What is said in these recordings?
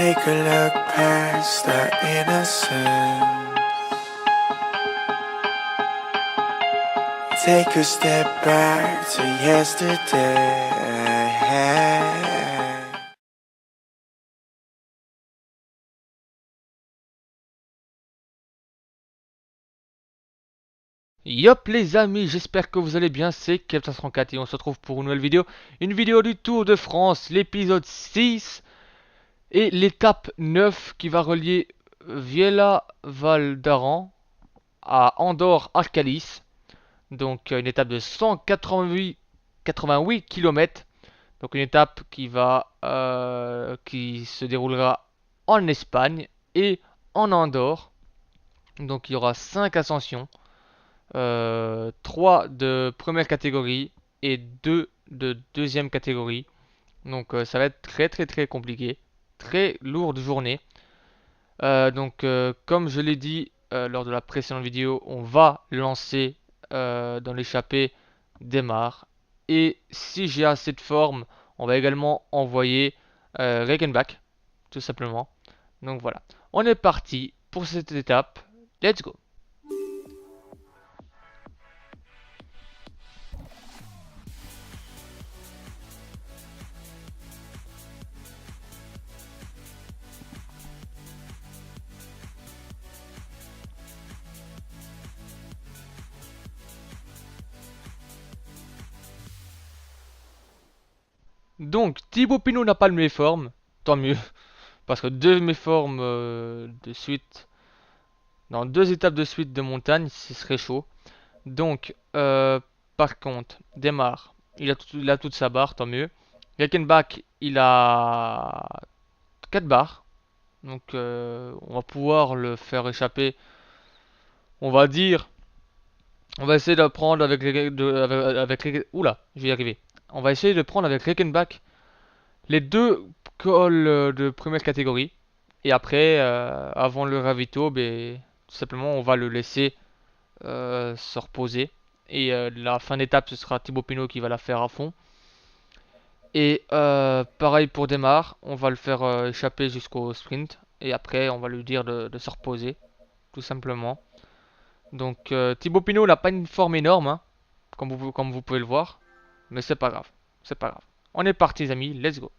Take a look past our innocence. Take a step back to yesterday. Yop les amis, j'espère que vous allez bien, c'est Captain34 et on se retrouve pour une nouvelle vidéo. Une vidéo du Tour de France, l'épisode 6 et l'étape 9 qui va relier Viella Val d'Aran à Andorre Arcalis. Donc une étape de 188 km. Donc une étape qui se déroulera en Espagne et en Andorre. Donc il y aura 5 ascensions. 3 de première catégorie et 2 de deuxième catégorie. Donc ça va être très compliqué. Très lourde journée. Comme je l'ai dit lors de la précédente vidéo, on va lancer dans l'échappée démarre. Et si j'ai assez de forme, on va également envoyer Reichenbach, tout simplement. Donc voilà, on est parti pour cette étape. Let's go! Donc, Thibaut Pinot n'a pas le méforme, tant mieux, parce que deux méformes de suite, dans deux étapes de suite de montagne, ce serait chaud. Donc, par contre, démarre, il a toute sa barre, tant mieux. Reichenbach, il a 4 barres, donc on va pouvoir le faire échapper, on va dire, on va essayer de prendre oula, je vais y arriver. On va essayer de prendre avec Reichenbach les deux cols de première catégorie. Et après, avant le ravito, ben, tout simplement, on va le laisser se reposer. Et la fin d'étape, ce sera Thibaut Pinot qui va la faire à fond. Et pareil pour Demar, on va le faire échapper jusqu'au sprint. Et après, on va lui dire de se reposer, tout simplement. Donc Thibaut Pinot n'a pas une forme énorme, hein, comme vous pouvez le voir. Mais c'est pas grave, c'est pas grave. On est parti les amis, let's go.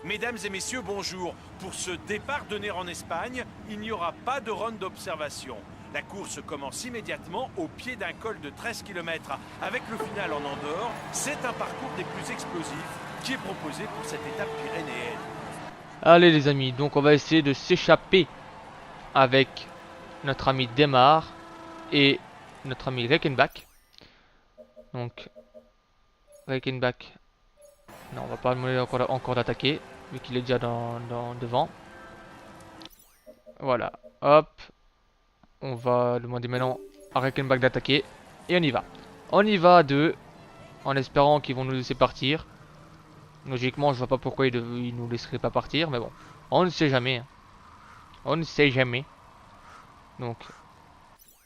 Mesdames et messieurs, bonjour. Pour ce départ donné en Espagne, il n'y aura pas de run d'observation. La course commence immédiatement au pied d'un col de 13 km avec le final en Andorre. C'est un parcours des plus explosifs qui est proposé pour cette étape pyrénéenne. Allez les amis, donc on va essayer de s'échapper avec notre ami Demar et notre ami Reichenbach. Donc Reichenbach, non on va pas demander encore d'attaquer vu qu'il est déjà devant. Voilà, hop, on va demander maintenant à Reichenbach d'attaquer et on y va. On y va à deux en espérant qu'ils vont nous laisser partir. Logiquement je vois pas pourquoi ils nous laisseraient pas partir mais bon, on ne sait jamais, hein. On ne sait jamais. Donc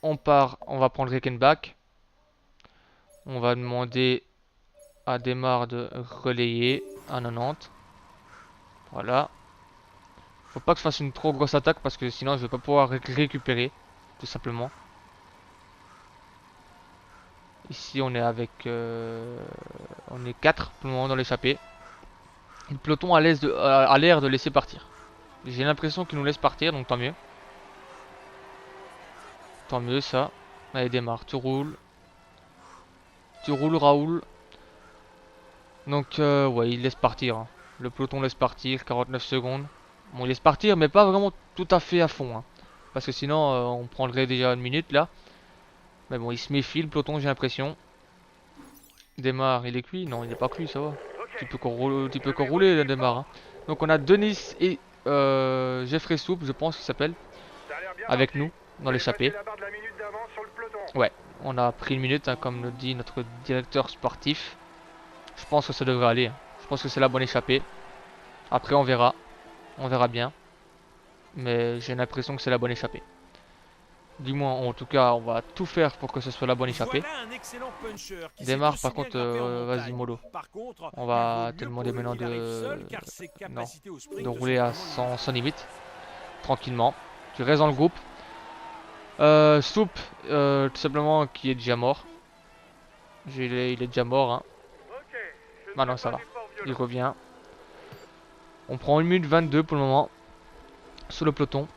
on part, on va prendre Reichenbach. On va demander à Demar de relayer à 90. Voilà. Faut pas que je fasse une trop grosse attaque parce que sinon je vais pas pouvoir récupérer. Tout simplement. Ici on est avec... on est 4 pour le moment dans l'échappée. Le peloton a l'air de laisser partir. J'ai l'impression qu'il nous laisse partir donc tant mieux. Tant mieux ça. Allez Demar, tu roules. Tu roules Raoul. Donc ouais il laisse partir, hein. Le peloton laisse partir, 49 secondes. Bon il laisse partir mais pas vraiment tout à fait à fond, hein. Parce que sinon on prendrait déjà une minute là. Mais bon il se méfie le peloton j'ai l'impression. Démarre, il est cuit? Non il n'est pas cuit ça va. Tu peux qu'on rouler Démarre, hein. Donc on a Denis et Jeffrey Soup je pense qu'il s'appelle. Avec nous dans l'échappée. Ouais on a pris une minute, hein, comme le dit notre directeur sportif. Je pense que ça devrait aller, hein. Je pense que c'est la bonne échappée. Après on verra. On verra bien. Mais j'ai l'impression que c'est la bonne échappée. Du moins, en tout cas, on va tout faire pour que ce soit la bonne échappée. Voilà un excellent puncher qui Démarre, sait par aussi bien contre, grimper en vas-y, montagne. mollo. Par contre, On il va vaut te mieux demander pour lui maintenant qu'il arrive de... seul, car ses Non, capacités au sprint de sont rouler à vraiment limitées. sans limite. Tranquillement. Tu restes dans le groupe. Soup, tout simplement, qui est déjà mort. Il est déjà mort, hein. Maintenant, ça va. Il revient. On prend 1 minute 22 pour le moment. Sous le peloton.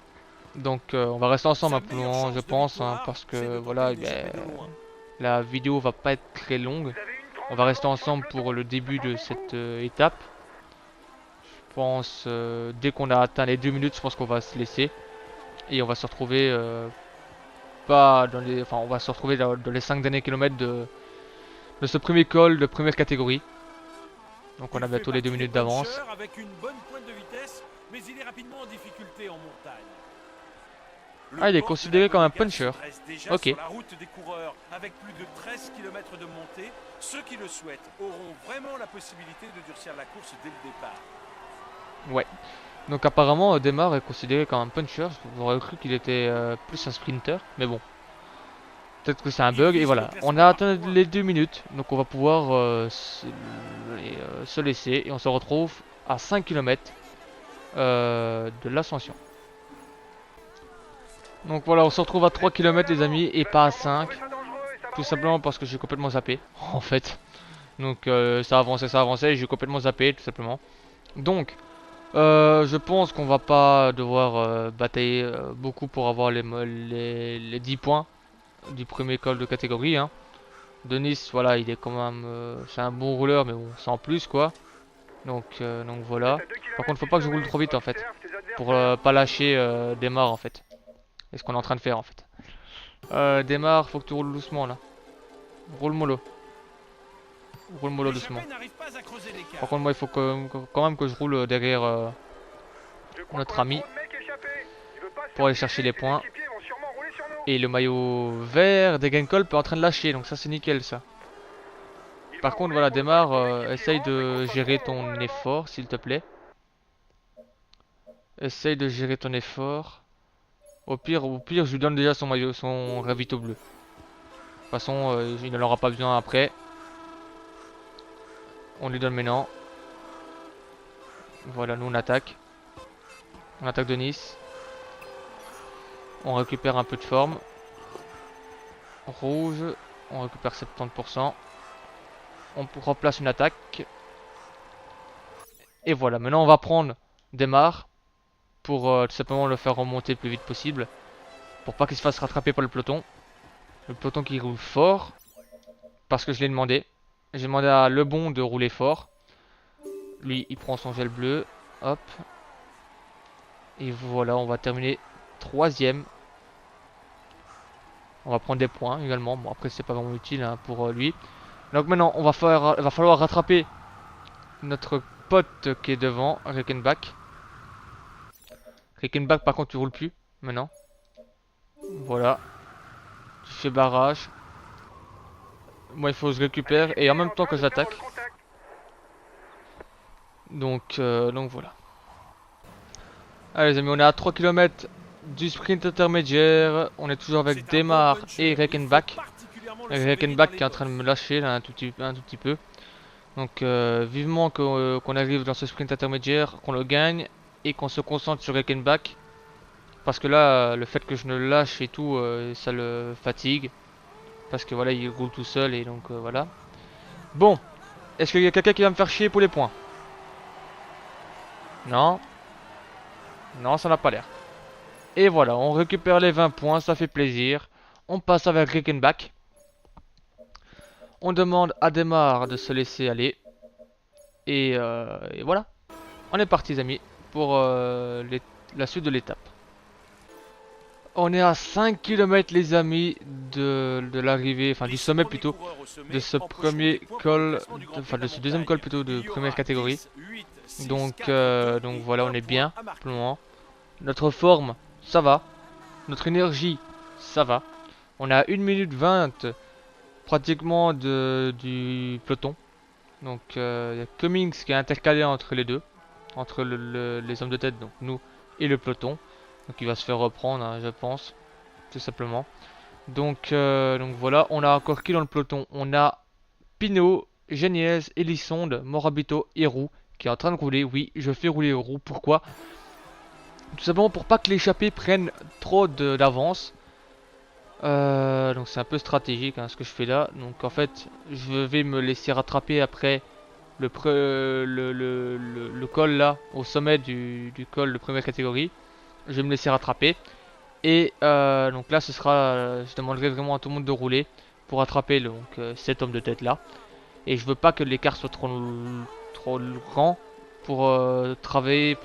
Donc, on va rester ensemble Sa hein, pour le meilleure moment, chance je de pense. Hein, victoire, parce c'est que, de voilà, tenter eh d'échapper ben, de loin. la vidéo va pas être très longue. On va rester ensemble pour le début de cette étape. Je pense, dès qu'on a atteint les 2 minutes, je pense qu'on va se laisser. Et on va se retrouver, pas dans les... Enfin, on va se retrouver dans les 5 derniers kilomètres de ce premier col de première catégorie. Donc on Il a fait bientôt les 2 partie des minutes d'avance. punchers avec une bonne pointe de vitesse, mais il est rapidement en difficulté en montagne. Le Ah, il est port de considéré la comme un Bodega se puncher. dresse déjà Ok. sur la route des coureurs avec plus de 13 km de montée. Ceux qui le souhaitent auront vraiment la possibilité de durcir la course dès le départ. Ouais. Donc apparemment, Demar est considéré comme un puncher. J'aurais cru qu'il était plus un sprinter. Mais bon. Peut-être que c'est un Il bug. Et vise le voilà. On classement a par atteint points. les 2 minutes. Donc on va pouvoir se laisser. Et on se retrouve à 5 km de l'ascension. Donc voilà, on se retrouve à 3 km les amis. Et pas à 5. Tout simplement parce que j'ai complètement zappé. En fait. Donc ça avançait. Et j'ai complètement zappé tout simplement. Donc... je pense qu'on va pas devoir batailler beaucoup pour avoir les 10 points du premier col de catégorie. Hein. Denis, voilà, il est quand même... c'est un bon rouleur, mais bon, sans plus, quoi. Donc voilà. Par contre, faut pas que je roule trop vite, en fait. Pour pas lâcher Démarre, en fait. C'est ce qu'on est en train de faire, en fait. Démarre, faut que tu roules doucement, là. Roule mollo. Roule mollo doucement. L'échappée n'arrive pas à creuser l'écart. Par contre, moi, il faut quand même que je roule derrière notre ami. Pour aller chercher les points. Et le maillot vert d'Egenkolb est en train de lâcher, donc ça c'est nickel ça. Par contre voilà, démarre, essaye de gérer ton effort s'il te plaît. Essaye de gérer ton effort. Au pire, je lui donne déjà son maillot, son ravito bleu. De toute façon, il ne l'aura pas besoin après. On lui donne maintenant. Voilà, nous on attaque. On attaque de Nice. On récupère un peu de forme. Rouge, on récupère 70%. On remplace une attaque. Et voilà, maintenant on va prendre Démarre pour tout simplement le faire remonter le plus vite possible. Pour pas qu'il se fasse rattraper par le peloton. Le peloton qui roule fort. Parce que je l'ai demandé. J'ai demandé à Lebon de rouler fort. Lui, il prend son gel bleu. Hop. Et voilà, on va terminer 3ème. On va prendre des points également. Bon, après, c'est pas vraiment utile hein, pour lui. Donc maintenant, va falloir rattraper notre pote qui est devant, Reichenbach. Reichenbach, par contre, tu roules plus maintenant. Voilà. Tu fais barrage. Moi, il faut que je récupère et en même temps que j'attaque. Donc voilà. Allez les amis, on est à 3 km du sprint intermédiaire. On est toujours avec Démarre et Reichenbach. Reichenbach qui est en train de me lâcher là, un tout petit peu. Donc vivement qu'on arrive dans ce sprint intermédiaire, qu'on le gagne et qu'on se concentre sur Reichenbach. Parce que là, le fait que je ne le lâche et tout, ça le fatigue. Parce que voilà, il roule tout seul et donc voilà. Bon, est-ce qu'il y a quelqu'un qui va me faire chier pour les points? Non. Non, ça n'a pas l'air. Et voilà, on récupère les 20 points, ça fait plaisir. On passe avec Reichenbach. On demande à Démarre de se laisser aller. Et voilà. On est parti les amis pour la suite de l'étape. On est à 5 km les amis de l'arrivée, enfin du sommet plutôt, de ce premier col, enfin de ce deuxième col plutôt de première catégorie. Donc voilà, on est bien pour le moment. Notre forme, ça va. Notre énergie, ça va. On a 1 minute 20 pratiquement du peloton. Donc il y a Cummings qui est intercalé entre les deux, entre les hommes de tête, donc nous et le peloton. Donc il va se faire reprendre, hein, je pense. tout simplement. Donc voilà, on a encore qui dans le peloton? On a Pinot, Geniez, Elisonde, Morabito et Roux qui est en train de rouler. Oui, je fais rouler Roux. Pourquoi? Tout simplement pour pas que l'échappée prenne trop d'avance. Donc c'est un peu stratégique hein, ce que je fais là. Donc en fait, je vais me laisser rattraper après le col là, au sommet du col de première catégorie. Je vais me laisser rattraper. Et donc là, ce sera, je demanderai vraiment à tout le monde de rouler pour attraper cet homme de tête là. Et je veux pas que l'écart soit trop grand pour travailler,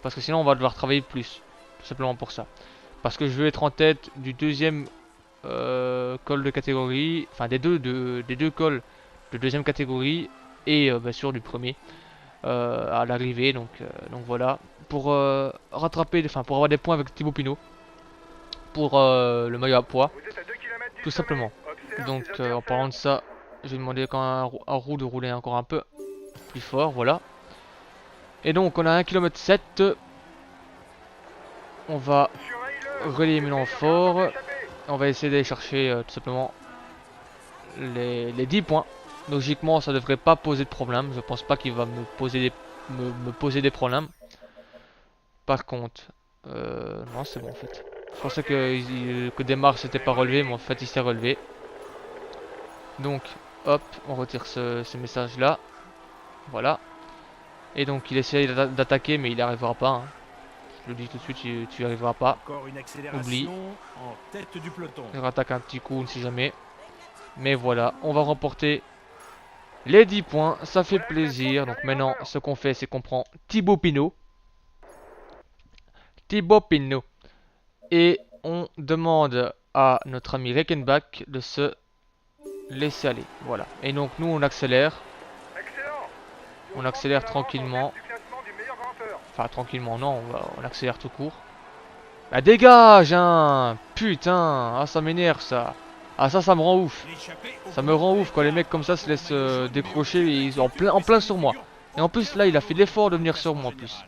parce que sinon on va devoir travailler plus. Tout simplement pour ça. Parce que je veux être en tête du deuxième col de catégorie, enfin des deux cols de deuxième catégorie et bien sûr du premier à l'arrivée. Donc voilà, pour rattraper, enfin pour avoir des points avec Thibaut Pinot pour le maillot à poids, tout simplement. Donc en parlant de ça, je vais demander quand même à Roux de rouler encore un peu plus fort, voilà. Et donc on a 1 km 7. On va relayer maintenant fort. On va essayer d'aller chercher tout simplement les 10 points. Logiquement ça devrait pas poser de problème. Je pense pas qu'il va me poser des problèmes. Par contre, non c'est bon en fait. Je pensais que Desmar s'était pas relevé, mais en fait il s'est relevé. Donc hop, on retire ce message là. Voilà. Et donc il essaye d'attaquer mais il n'y arrivera pas. Hein. Je le dis tout de suite, tu n'y arriveras pas. Encore une accélération. Oublie. En tête du peloton. Il rattaque un petit coup, on ne sait jamais. Mais voilà, on va remporter les 10 points. Ça fait plaisir. Donc maintenant, ce qu'on fait, c'est qu'on prend Thibaut Pinot. Et on demande à notre ami Reckenbach de se laisser aller. Voilà. Et donc nous, on accélère. On accélère tranquillement. Enfin, tranquillement, non. On accélère tout court. Bah dégage, hein. Putain. Ah, ça m'énerve, ça. Ah, ça me rend ouf. Ça me rend ouf quand les mecs comme ça se laissent décrocher et ils sont en plein sur moi. Et en plus, là, il a fait l'effort de venir sur moi en plus.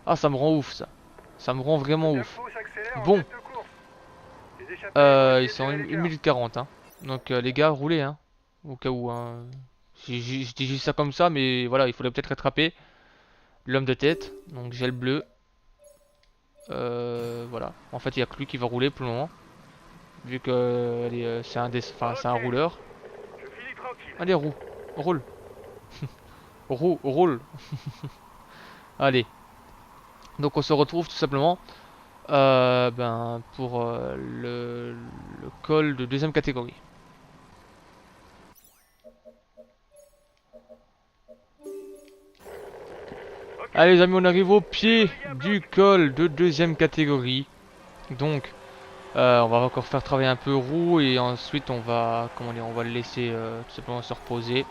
Ah, ça me rend ouf, ça. Ça me rend vraiment ouf. Bon. Ils sont 1 minute 40, hein. Donc, les gars, roulez, hein. Au cas où, hein. Je dis juste ça comme ça, mais voilà, il faudrait peut-être rattraper l'homme de tête. Donc, gel bleu. Voilà. En fait, il n'y a que lui qui va rouler pour le moment. Vu que c'est un rouleur. Allez, roule. Roule. Allez. Donc on se retrouve tout simplement pour le col de deuxième catégorie. Allez les amis, on arrive au pied du col de deuxième catégorie. Donc on va encore faire travailler un peu Roux et ensuite on va le laisser tout simplement se reposer.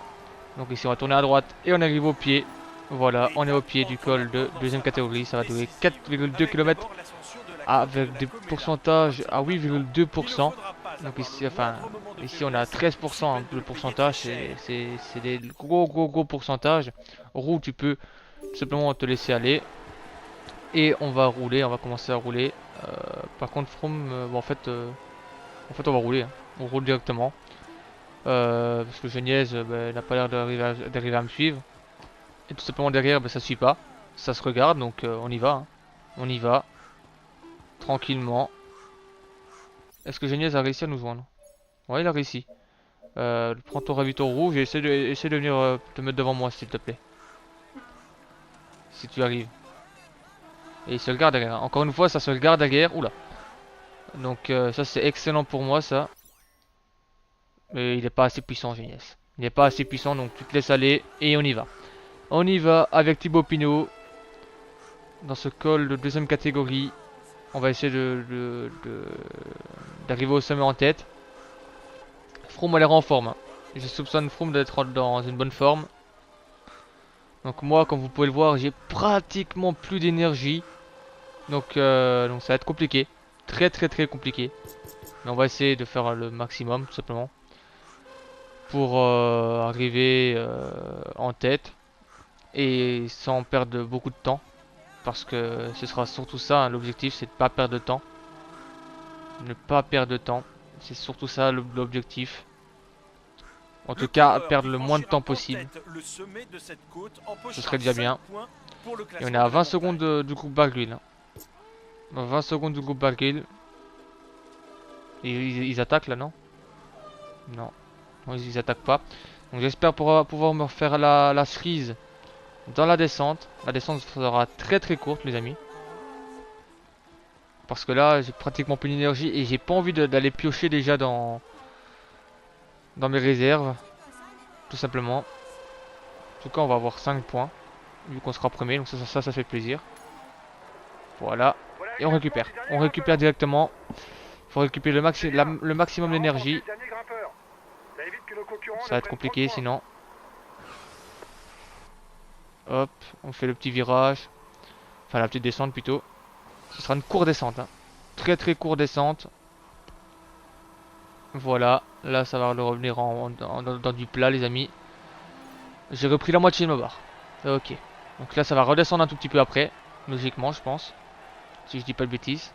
Donc ici on va tourner à droite et on arrive au pied. Voilà, on est au pied du col de deuxième catégorie. Ça va durer 4,2 km avec des pourcentages à 8,2%. Donc ici on a 13% de pourcentage. C'est des gros pourcentages. Roux, tu peux tout simplement te laisser aller. Et on va rouler, on va commencer à rouler. Par contre Froome, en fait on va rouler, hein. On roule directement. Parce que Geniez n'a pas l'air d'arriver à me suivre. Et tout simplement derrière, ça suit pas. Ça se regarde, donc on y va. Hein. On y va. Tranquillement. Est-ce que Geniez a réussi à nous joindre? Ouais, il a réussi. Prends ton ravito rouge et essaie de venir te mettre devant moi, s'il te plaît. Si tu arrives. Et il se regarde derrière. Encore une fois, ça se regarde derrière. Oula. Donc ça, c'est excellent pour moi, ça. Mais il n'est pas assez puissant, Geniez. Il n'est pas assez puissant, donc tu te laisses aller et on y va. On y va avec Thibaut Pinot. Dans ce col de deuxième catégorie. On va essayer d'arriver au sommet en tête. Froome a l'air en forme. Hein. Je soupçonne Froome d'être dans une bonne forme. Donc moi, comme vous pouvez le voir, j'ai pratiquement plus d'énergie. Donc ça va être compliqué. Très compliqué. Mais on va essayer de faire le maximum, tout simplement. Pour arriver en tête. Et sans perdre beaucoup de temps. Parce que ce sera surtout ça, hein, l'objectif c'est de pas perdre de temps. Ne pas perdre de temps. C'est surtout ça l'objectif. En Le tout cas, coureur perdre qui le moins de franchira temps en possible. tête le sommet de cette côte Ce empochera serait déjà 5 bien. points pour le Et on classement est à de la 20 secondes montagne. du groupe Barguil. 20 secondes du groupe Barguil. Ils attaquent là, non? Non. Non, ils attaquent pas. Donc j'espère pouvoir me refaire la cerise dans la descente. La descente sera très très courte, les amis. Parce que là, j'ai pratiquement plus d'énergie et j'ai pas envie d'aller piocher déjà dans mes réserves. Tout simplement. En tout cas, on va avoir 5 points. Vu qu'on sera premier, donc ça fait plaisir. Voilà. Et on récupère. On récupère directement. Il faut récupérer le maximum d'énergie. Ça va être compliqué sinon. Hop, on fait le petit virage. Enfin, la petite descente plutôt. Ce sera une courte descente. Hein. Très très courte descente. Voilà. Là, ça va revenir dans du plat, les amis. J'ai repris la moitié de ma barre. Ok. Donc là, ça va redescendre un tout petit peu après. Logiquement, je pense. Si je dis pas de bêtises.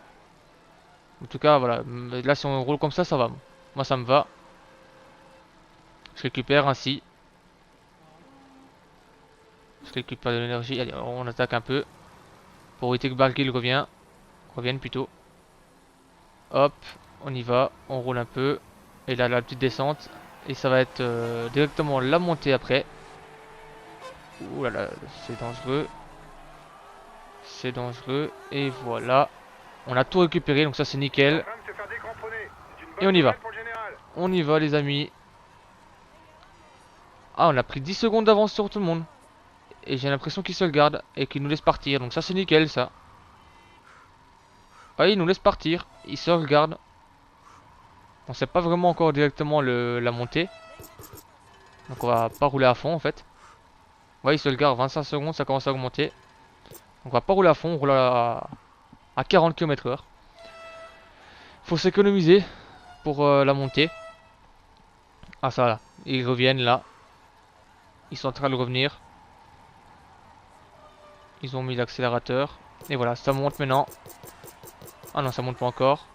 En tout cas, voilà. Là, si on roule comme ça va. Moi, ça me va. Je récupère ainsi. Je récupère de l'énergie. Allez, on attaque un peu. Pour éviter que Barguil revienne plutôt. Hop, on y va. On roule un peu. Et là, la petite descente. Et ça va être directement la montée après. Ouh là là, c'est dangereux. C'est dangereux. Et voilà. On a tout récupéré, donc ça c'est nickel. Et on y va. On y va les amis. Ah, on a pris 10 secondes d'avance sur tout le monde. Et j'ai l'impression qu'il se le garde et qu'il nous laisse partir. Donc ça c'est nickel ça. Ah, il nous laisse partir. Il se regarde. On sait pas vraiment encore directement la montée. Donc on va pas rouler à fond en fait. Ouais, il se le garde. 25 secondes, ça commence à augmenter. Donc on va pas rouler à fond. On roule à 40 km/h. Faut s'économiser pour la montée. Ah ça là. Ils reviennent là. Ils sont en train de revenir. Ils ont mis l'accélérateur. Et voilà, ça monte maintenant. Ah non, ça monte pas encore.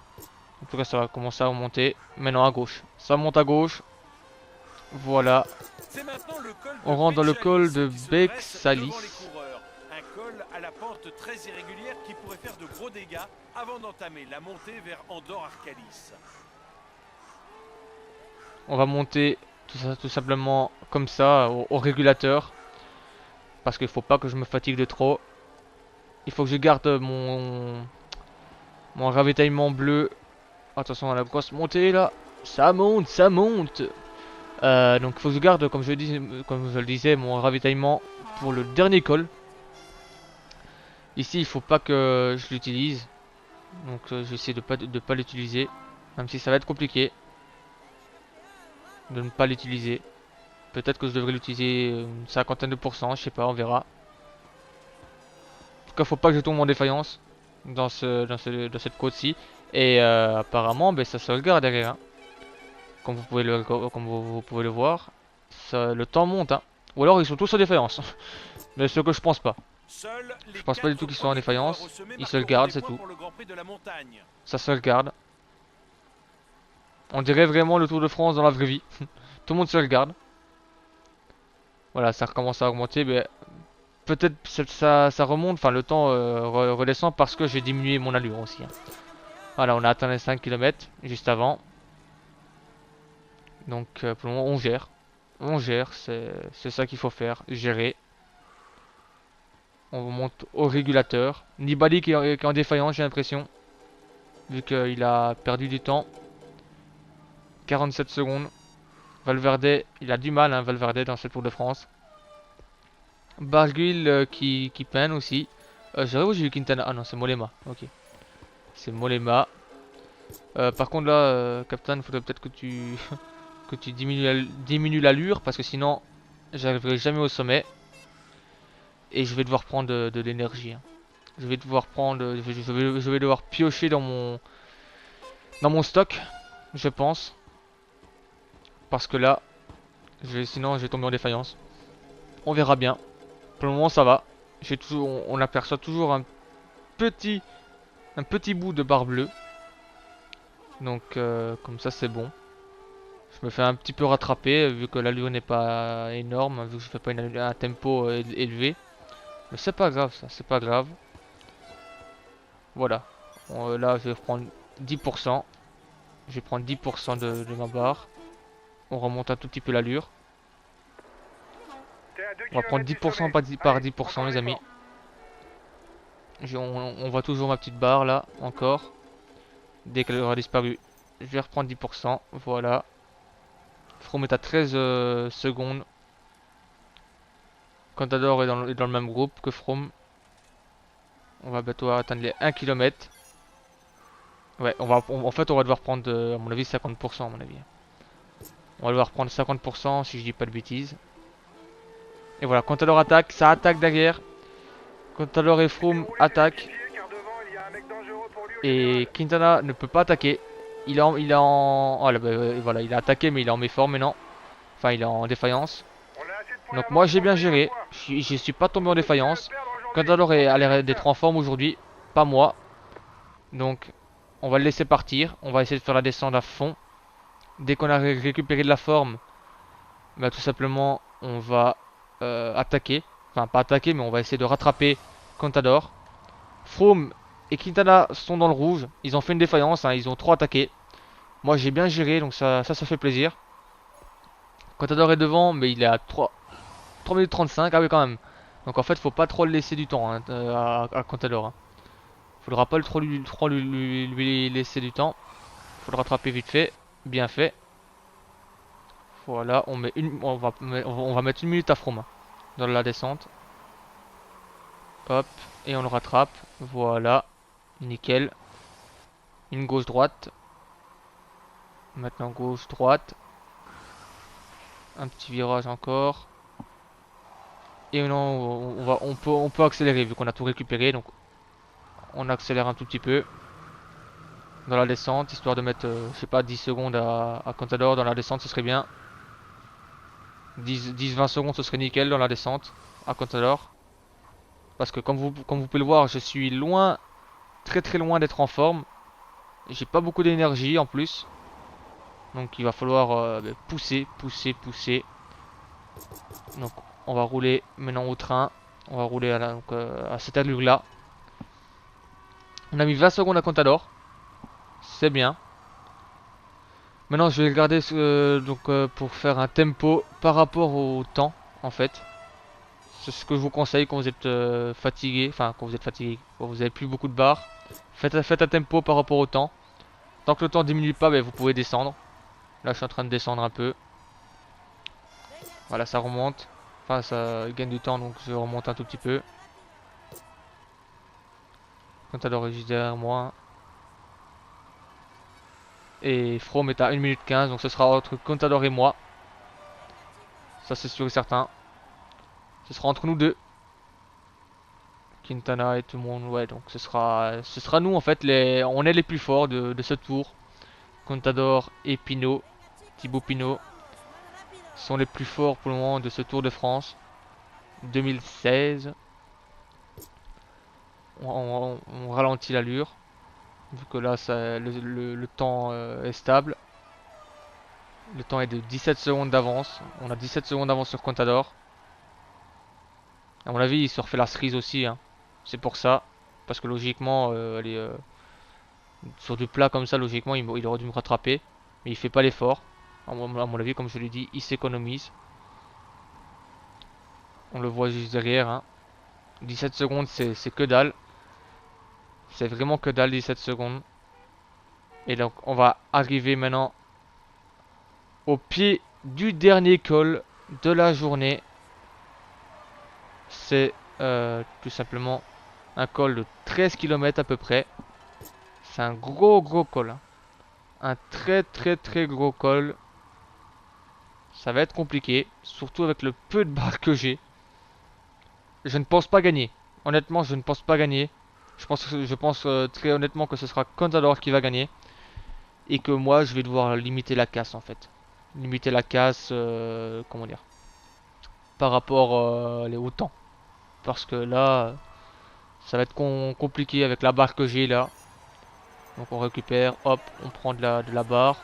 En tout cas, ça va commencer à remonter. Maintenant à gauche. Ça monte à gauche. Voilà. On rentre dans le col de Bexalis. Un col à la pente très irrégulière qui pourrait faire de gros dégâts avant d'entamer la montée vers Andorre-Arcalis. On va monter tout simplement comme ça au régulateur. Parce qu'il faut pas que je me fatigue de trop. Il faut que je garde mon ravitaillement bleu. Attention à la grosse montée là. Ça monte, ça monte. Donc il faut que je garde, comme je le disais, mon ravitaillement pour le dernier col. Ici il faut pas que je l'utilise. Donc j'essaie de pas l'utiliser. Même si ça va être compliqué. De ne pas l'utiliser. Peut-être que je devrais l'utiliser une cinquantaine de pourcents, je sais pas, on verra. En tout cas, faut pas que je tombe en défaillance dans cette côte-ci. Et apparemment, ben, ça se regarde derrière. Hein. Comme vous pouvez le voir, le temps monte. Hein. Ou alors ils sont tous en défaillance. Mais ce que je pense pas. Je pense pas du tout qu'ils soient en défaillance. Ils se le gardent, c'est tout. Ça se regarde. On dirait vraiment le Tour de France dans la vraie vie. Tout le monde se regarde. Voilà, ça recommence à augmenter. Mais peut-être ça remonte. Enfin, le temps redescend parce que j'ai diminué mon allure aussi. Hein. Voilà, on a atteint les 5 km juste avant. Donc pour le moment, on gère. On gère, c'est ça qu'il faut faire. Gérer. On monte au régulateur. Nibali qui est en défaillance, j'ai l'impression. Vu qu'il a perdu du temps. 47 secondes. Valverde, il a du mal, hein, Valverde, dans ce Tour de France. Barguil qui peine aussi. J'aurais où j'ai eu Quintana. Ah non, c'est Mollema. Ok. C'est Mollema. Par contre, là, Captain, il faudrait peut-être que tu, que tu diminues l'allure. Parce que sinon, j'arriverai jamais au sommet. Et je vais devoir prendre de l'énergie. Hein. Je vais devoir prendre. Je vais devoir piocher dans mon stock. Je pense. Parce que là, sinon je vais tomber en défaillance. On verra bien. Pour le moment ça va. On aperçoit toujours un petit bout de barre bleue. Donc comme ça c'est bon. Je me fais un petit peu rattraper vu que l'allure n'est pas énorme, vu que je fais pas un tempo élevé. Mais c'est pas grave ça, c'est pas grave. Voilà. Là je vais prendre 10%. Je vais prendre 10% de ma barre. On remonte un tout petit peu l'allure. On va prendre 10% par 10% les amis. On voit toujours ma petite barre là, encore. Dès qu'elle aura disparu, je vais reprendre 10%. Voilà. From est à 13 secondes. Contador est dans le même groupe que From. On va bientôt atteindre les 1 km. Ouais, en fait, on va devoir prendre, à mon avis, 50%, à mon avis. On va devoir prendre 50% si je dis pas de bêtises. Et voilà, Contador attaque, ça attaque derrière. Contador et Froome attaquent. Et Quintana ne peut pas attaquer. Oh, là, bah, voilà, il a attaqué, mais il est en méforme maintenant. Enfin, il est en défaillance. Donc moi, j'ai bien géré. Je suis pas tombé en défaillance. Contador a l'air d'être en forme aujourd'hui. Pas moi. Donc, on va le laisser partir. On va essayer de faire la descente à fond. Dès qu'on a récupéré de la forme, bah, tout simplement, on va attaquer. Enfin, pas attaquer, mais on va essayer de rattraper Contador. Froome et Quintana sont dans le rouge. Ils ont fait une défaillance, hein, ils ont trop attaqué. Moi, j'ai bien géré, donc ça fait plaisir. Contador est devant, mais il est à 3 minutes 35. Ah oui, quand même. Donc en fait, faut pas trop le laisser du temps hein, à Contador. Hein. Faudra pas trop lui laisser du temps. Faut le rattraper vite fait. Bien fait. Voilà, on va mettre 1 minute à Froome dans la descente. Hop, et on le rattrape. Voilà, nickel. Une gauche-droite. Maintenant gauche-droite. Un petit virage encore. Et non, on peut accélérer vu qu'on a tout récupéré. Donc on accélère un tout petit peu dans la descente, histoire de mettre, je sais pas, 10 secondes à Contador dans la descente, ce serait bien. 10-20 secondes, ce serait nickel dans la descente à Contador. Parce que comme vous pouvez le voir, je suis loin, très très loin d'être en forme. J'ai pas beaucoup d'énergie en plus. Donc il va falloir pousser. Donc on va rouler maintenant au train. On va rouler à cette allure là. On a mis 20 secondes à Contador. C'est bien. Maintenant je vais regarder pour faire un tempo par rapport au temps en fait. C'est ce que je vous conseille quand vous êtes fatigué. Enfin quand vous avez plus beaucoup de barres. Faites un tempo par rapport au temps. Tant que le temps diminue pas, vous pouvez descendre. Là je suis en train de descendre un peu. Voilà, ça remonte. Enfin ça gagne du temps, donc je remonte un tout petit peu. Contador est juste derrière moi. Et Froome est à 1 minute 15, donc ce sera entre Contador et moi. Ça c'est sûr et certain. Ce sera entre nous deux. Quintana et tout le monde, ouais, donc ce sera nous en fait, on est les plus forts de ce tour. Contador et Pinot, Thibaut Pinot, sont les plus forts pour le moment de ce Tour de France 2016. On ralentit l'allure, vu que là le temps est stable. Le temps est de 17 secondes d'avance. On a 17 secondes d'avance sur Contador. À mon avis, il se refait la cerise aussi. Hein. C'est pour ça. Parce que logiquement, sur du plat comme ça, logiquement, il aurait dû me rattraper. Mais il fait pas l'effort. À mon avis, comme je l'ai dit, il s'économise. On le voit juste derrière. Hein. 17 secondes, c'est que dalle. C'est vraiment que dalle, 17 secondes. Et donc, on va arriver maintenant au pied du dernier col de la journée. C'est tout simplement un col de 13 km à peu près. C'est un gros col. Hein. Un très gros col. Ça va être compliqué. Surtout avec le peu de barres que j'ai. Je ne pense pas gagner. Honnêtement, je ne pense pas gagner. Je pense très honnêtement que ce sera Contador qui va gagner. Et que moi, je vais devoir limiter la casse en fait. Limiter la casse, comment dire, par rapport au temps. Parce que là, ça va être compliqué avec la barre que j'ai là. Donc on récupère, hop, on prend de la barre.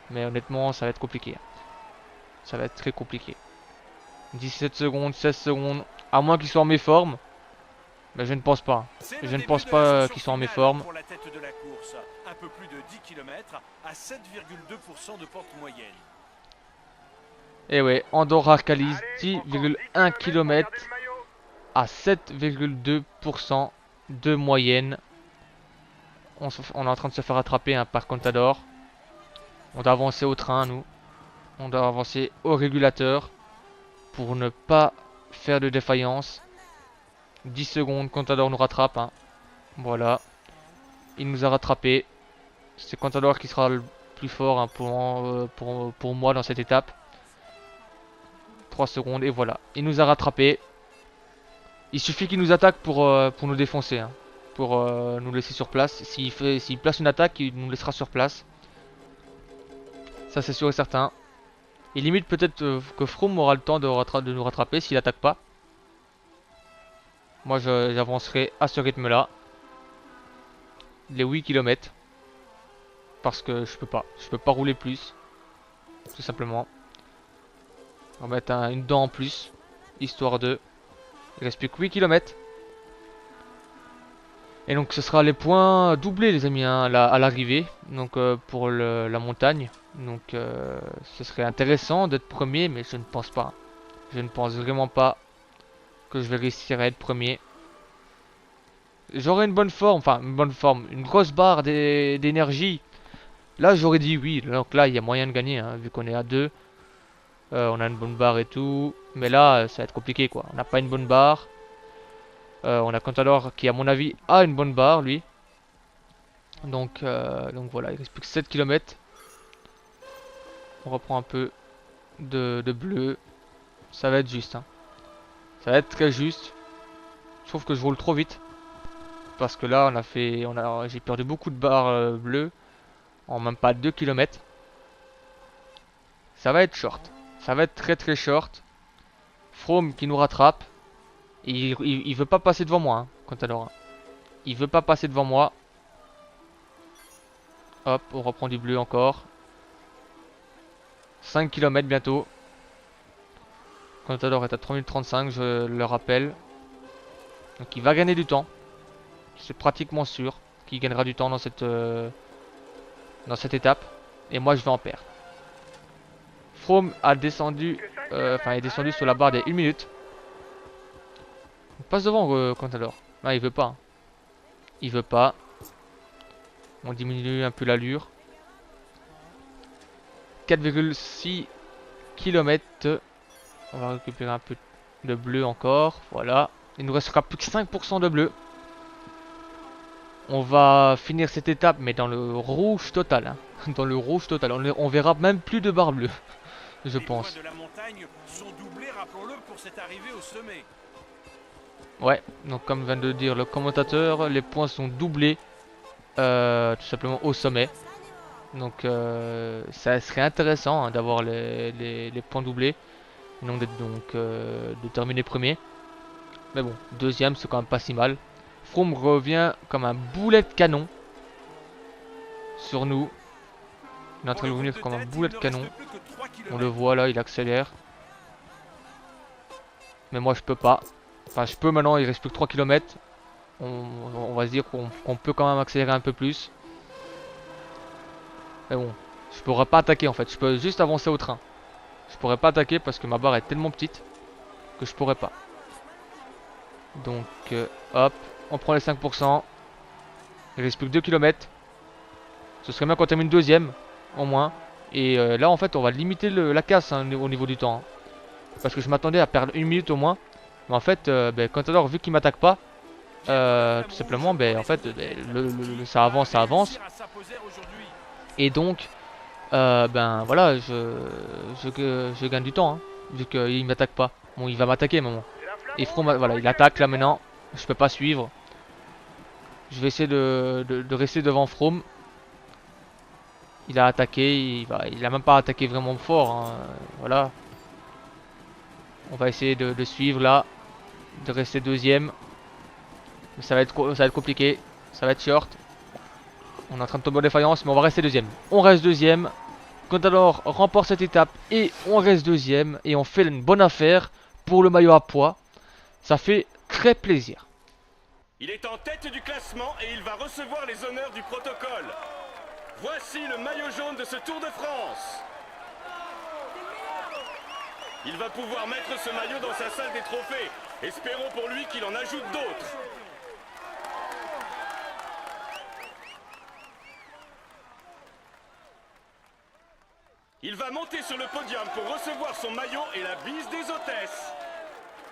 Mais honnêtement, ça va être compliqué. Ça va être très compliqué. 17 secondes, 16 secondes. À moins qu'ils soient en méforme. Mais je ne pense pas. Je ne pense pas qu'ils soient en méforme. Pour la tête de la course, un peu plus de 10 km à 7,2% de pente moyenne. Et ouais, Andorra Arcalis, 10,1 km à 7,2% de moyenne. On est en train de se faire attraper hein, par Contador. On doit avancer au train, nous. On doit avancer au régulateur pour ne pas faire de défaillance. 10 secondes, Contador nous rattrape. Hein. Voilà. Il nous a rattrapé. C'est Contador qui sera le plus fort hein, pour moi dans cette étape. 3 secondes et voilà. Il nous a rattrapé. Il suffit qu'il nous attaque pour nous défoncer. Hein. Pour nous laisser sur place. S'il place une attaque, il nous laissera sur place. Ça c'est sûr et certain. Et limite peut-être que Froome aura le temps de nous rattraper s'il attaque pas. Moi j'avancerai à ce rythme là. Les 8 km. Parce que je peux pas. Je peux pas rouler plus. Tout simplement. On va mettre une dent en plus. Histoire de... Il reste plus que 8 km. Et donc ce sera les points doublés les amis hein, à l'arrivée. Donc pour la montagne. Donc ce serait intéressant d'être premier. Mais je ne pense pas. Je ne pense vraiment pas que je vais réussir à être premier. J'aurai une bonne forme. Enfin une bonne forme. Une grosse barre d'énergie. Là j'aurais dit oui. Donc là il y a moyen de gagner. Hein, vu qu'on est à 2. On a une bonne barre et tout. Mais là ça va être compliqué quoi. On n'a pas une bonne barre. On a Contador qui à mon avis a une bonne barre lui. Donc voilà, il reste plus que 7 km. On reprend un peu de bleu. Ça va être juste. Hein. Ça va être très juste. Je trouve que je roule trop vite. Parce que là j'ai perdu beaucoup de barres bleues. En même pas 2 km. Ça va être short. Ça va être très très short. Froome qui nous rattrape. Il veut pas passer devant moi, hein, Contador. Il veut pas passer devant moi. Hop, on reprend du bleu encore. 5 km bientôt. Contador est à 3 minutes 35, je le rappelle. Donc il va gagner du temps. C'est pratiquement sûr qu'il gagnera du temps dans cette étape. Et moi je vais en perdre. Froome a descendu, est descendu sur la barre des 1 minute. On passe devant Contador. Non, il veut pas. Hein. Il veut pas. On diminue un peu l'allure. 4,6 km. On va récupérer un peu de bleu encore. Voilà. Il nous restera plus que 5% de bleu. On va finir cette étape, mais dans le rouge total. Hein. Dans le rouge total. On verra même plus de barre bleue. Je pense. Les points de la montagne sont doublés, rappelons-le, pour cette arrivée au sommet. Ouais, donc comme vient de dire le commentateur, les points sont doublés tout simplement au sommet. Donc ça serait intéressant hein, d'avoir les points doublés, non de terminer premier. Mais bon, deuxième c'est quand même pas si mal. Froome revient comme un boulet de canon sur nous. Il est en train de revenir comme un boulet de canon. On le voit là, il accélère. Mais moi je peux pas. Enfin, je peux maintenant, il reste plus que 3 km. On va se dire qu'on peut quand même accélérer un peu plus. Mais bon, je pourrais pas attaquer en fait. Je peux juste avancer au train. Je pourrais pas attaquer parce que ma barre est tellement petite que je pourrais pas. Donc, hop, on prend les 5%. Il reste plus que 2 km. Ce serait bien qu'on termine deuxième, au moins. Et là, en fait, on va limiter la casse hein, au niveau du temps. Hein. Parce que je m'attendais à perdre 1 minute au moins. Mais en fait, Contador, vu qu'il m'attaque pas, tout simplement, en fait, ça avance. Et donc, voilà, je gagne du temps, hein, vu qu'il m'attaque pas. Bon, il va m'attaquer, maman. Et Froome, voilà, il attaque là maintenant. Je peux pas suivre. Je vais essayer de rester devant Froome. Il a attaqué, il a même pas attaqué vraiment fort, hein, voilà. On va essayer de suivre là, de rester deuxième. Mais ça va être compliqué, ça va être short. On est en train de tomber en défaillance, mais on va rester deuxième. On reste deuxième. Contador remporte cette étape et on reste deuxième. Et on fait une bonne affaire pour le maillot à pois. Ça fait très plaisir. Il est en tête du classement et il va recevoir les honneurs du protocole. Voici le maillot jaune de ce Tour de France. Il va pouvoir mettre ce maillot dans sa salle des trophées. Espérons pour lui qu'il en ajoute d'autres. Il va monter sur le podium pour recevoir son maillot et la bise des hôtesses.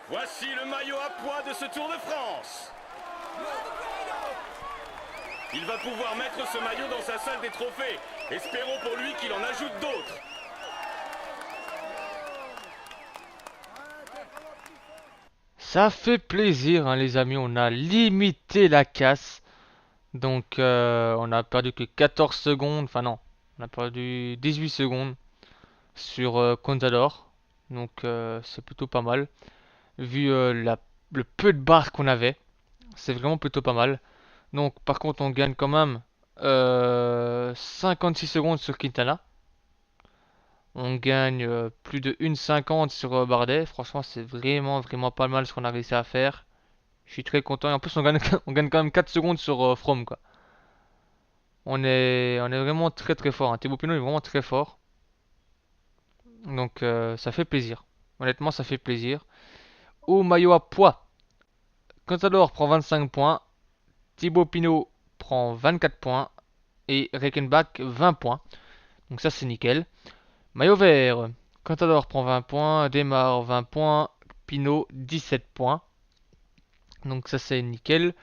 Voici le maillot à pois de ce Tour de France. Il va pouvoir mettre ce maillot dans sa salle des trophées. Espérons pour lui qu'il en ajoute d'autres. Ça fait plaisir, hein, les amis. On a limité la casse. Donc, on a perdu que 14 secondes. Enfin, non. On a perdu 18 secondes sur Contador. Donc, c'est plutôt pas mal. Vu le peu de barres qu'on avait. C'est vraiment plutôt pas mal. Donc, par contre, on gagne quand même 56 secondes sur Quintana. On gagne plus de 1,50 sur Bardet. Franchement, c'est vraiment pas mal ce qu'on a réussi à faire. Je suis très content. Et en plus, on gagne, on gagne quand même 4 secondes sur Froome, quoi. On est vraiment très fort. Hein. Thibaut Pinot est vraiment très fort. Donc, ça fait plaisir. Honnêtement, ça fait plaisir. Au maillot à pois, Contador prend 25 points. Thibaut Pinot prend 24 points. Et Reichenbach 20 points. Donc ça, c'est nickel. Maillot vert, Contador prend 20 points, Démarre 20 points, Pinot 17 points. Donc ça c'est nickel.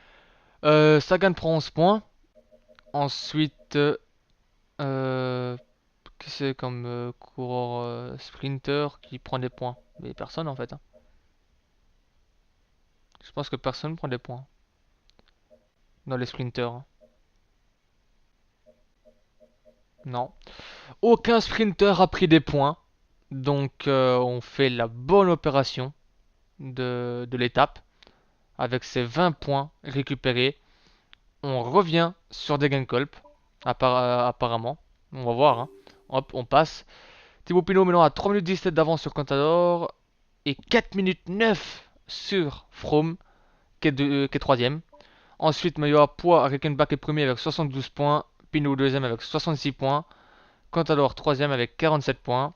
Sagan prend 11 points. Ensuite, qu'est-ce que c'est comme coureur sprinter qui prend des points? Mais personne en fait. Hein. Je pense que personne prend des points. Dans les sprinters. Hein. Non. Aucun sprinter a pris des points. Donc on fait la bonne opération de l'étape. Avec ses 20 points récupérés. On revient sur Degenkolb. Apparemment. On va voir. Hein. Hop, on passe. Thibaut Pinot maintenant à 3 minutes 17 d'avance sur Contador. Et 4 minutes 9 sur Froome. Qui est 3ème. Ensuite, maillot à pois, Reichenbach est premier avec 72 points. Pinot deuxième avec 66 points. Contador troisième avec 47 points.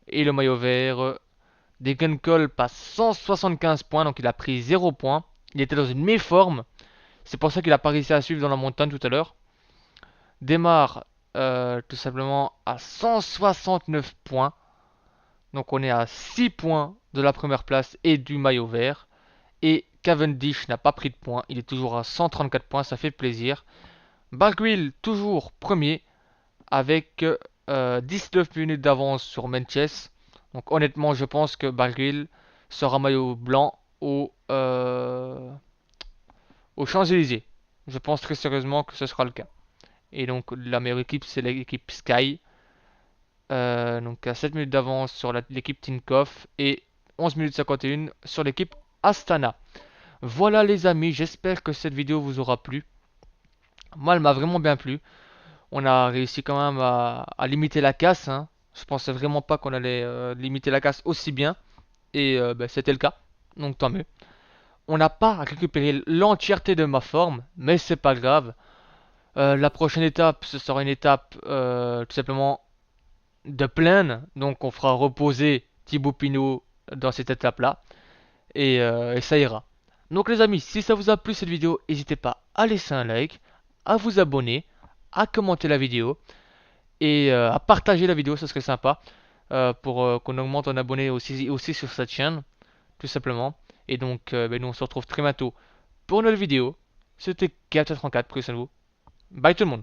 Et le maillot vert, Degenkolb passe 175 points. Donc il a pris 0 points. Il était dans une méforme. C'est pour ça qu'il a pas réussi à suivre dans la montagne tout à l'heure. Démarre tout simplement à 169 points. Donc on est à 6 points de la première place et du maillot vert. Et Cavendish n'a pas pris de points. Il est toujours à 134 points. Ça fait plaisir. Barguil toujours premier avec 19 minutes d'avance sur Menches. Donc honnêtement je pense que Barguil sera maillot blanc au Champs-Élysées. Je pense très sérieusement que ce sera le cas. Et donc la meilleure équipe c'est l'équipe Sky. Donc à 7 minutes d'avance sur l'équipe Tinkoff et 11 minutes 51 sur l'équipe Astana. Voilà les amis, j'espère que cette vidéo vous aura plu. Moi elle m'a vraiment bien plu. On a réussi quand même à limiter la casse. Hein. Je pensais vraiment pas qu'on allait limiter la casse aussi bien. Et c'était le cas. Donc tant mieux. On n'a pas récupéré l'entièreté de ma forme. Mais c'est pas grave. La prochaine étape, ce sera une étape tout simplement de plaine. Donc on fera reposer Thibaut Pinot dans cette étape-là. Et ça ira. Donc les amis, si ça vous a plu cette vidéo, n'hésitez pas à laisser un like, à vous abonner, à commenter la vidéo et à partager la vidéo, ce serait sympa pour qu'on augmente en abonnés aussi sur cette chaîne, tout simplement. Et donc nous on se retrouve très bientôt pour une nouvelle vidéo. C'était K34, prenez soin de vous. Bye tout le monde.